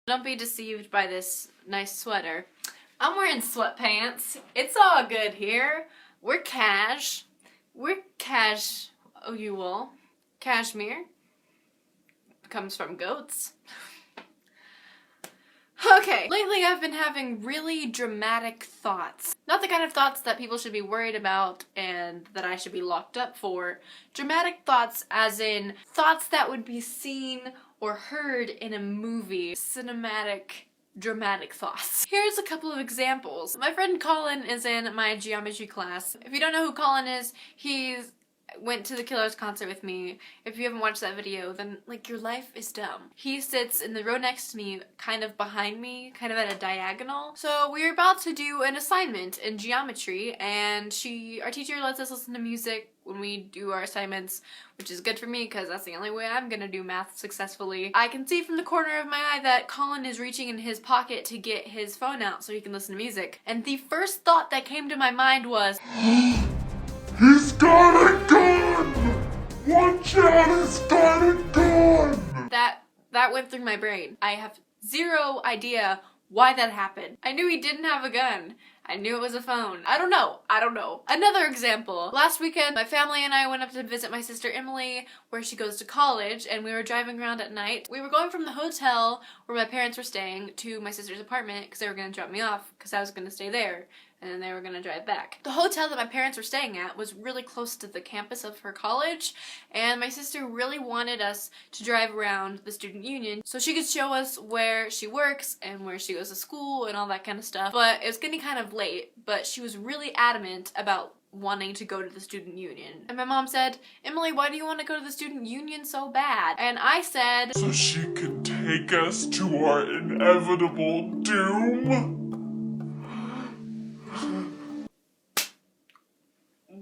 Don't be deceived by this nice sweater. I'm wearing sweatpants. It's all good here. We're cash. Oh, you will. Cashmere. Comes from goats. Okay, lately I've been having really dramatic thoughts. Not the kind of thoughts that people should be worried about and that I should be locked up for. Dramatic thoughts as in thoughts that would be seen or heard in a movie. Cinematic, dramatic thoughts. Here's a couple of examples. My friend Colin is in my geometry class. If you don't know who Colin is, he's went to the Killers concert with me. If you haven't watched that video, then like your life is dumb. He sits in the row next to me, kind of behind me, kind of at a diagonal. So we're about to do an assignment in geometry, and our teacher lets us listen to music when we do our assignments, which is good for me because that's the only way I'm gonna do math successfully. I can see from the corner of my eye that Colin is reaching in his pocket to get his phone out so he can listen to music. And the first thought that came to my mind was, he's got a gun! Watch out, he's got a gun! That went through my brain. I have zero idea why that happened. I knew he didn't have a gun. I knew it was a phone. I don't know. Another example. Last weekend, my family and I went up to visit my sister Emily, where she goes to college, and we were driving around at night. We were going from the hotel where my parents were staying to my sister's apartment because they were going to drop me off because I was going to stay there, and then they were going to drive back. The hotel that my parents were staying at was really close to the campus of her college, and my sister really wanted us to drive around the student union so she could show us where she works and where she goes to school and all that kind of stuff. But it was getting kind of late, but she was really adamant about wanting to go to the student union. And my mom said, Emily, why do you want to go to the student union so bad? And I said, so she can take us to our inevitable doom?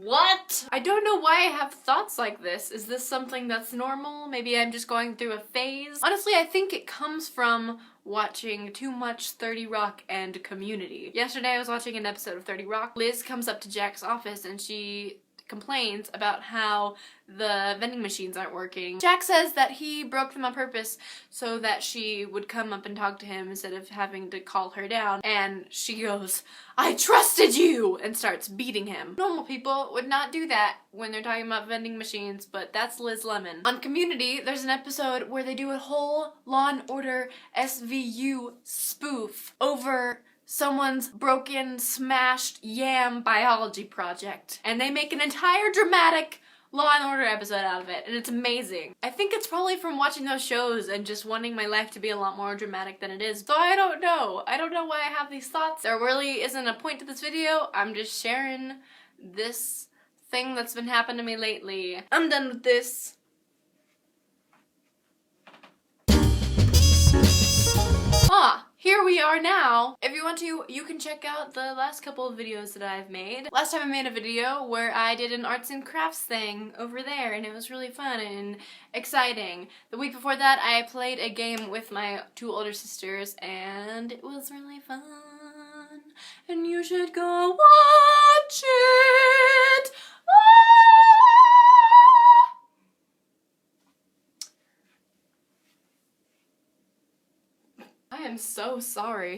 what? I don't know why I have thoughts like this. Is this something that's normal? Maybe I'm just going through a phase? Honestly, I think it comes from watching too much 30 Rock and Community. Yesterday I was watching an episode of 30 Rock. Liz comes up to Jack's office and she complains about how the vending machines aren't working. Jack says that he broke them on purpose so that she would come up and talk to him instead of having to call her down, and she goes, I trusted you, and starts beating him. Normal people would not do that when they're talking about vending machines, but that's Liz Lemon. On Community, there's an episode where they do a whole Law & Order SVU spoof over someone's broken, smashed yam biology project. And they make an entire dramatic Law & Order episode out of it, and it's amazing. I think it's probably from watching those shows and just wanting my life to be a lot more dramatic than it is. So I don't know. I don't know why I have these thoughts. There really isn't a point to this video. I'm just sharing this thing that's been happening to me lately. I'm done with this. Here we are now. If you want to, you can check out the last couple of videos that I've made. Last time I made a video where I did an arts and crafts thing over there, and it was really fun and exciting. The week before that, I played a game with my two older sisters, and it was really fun. And you should go watch it. I am so sorry.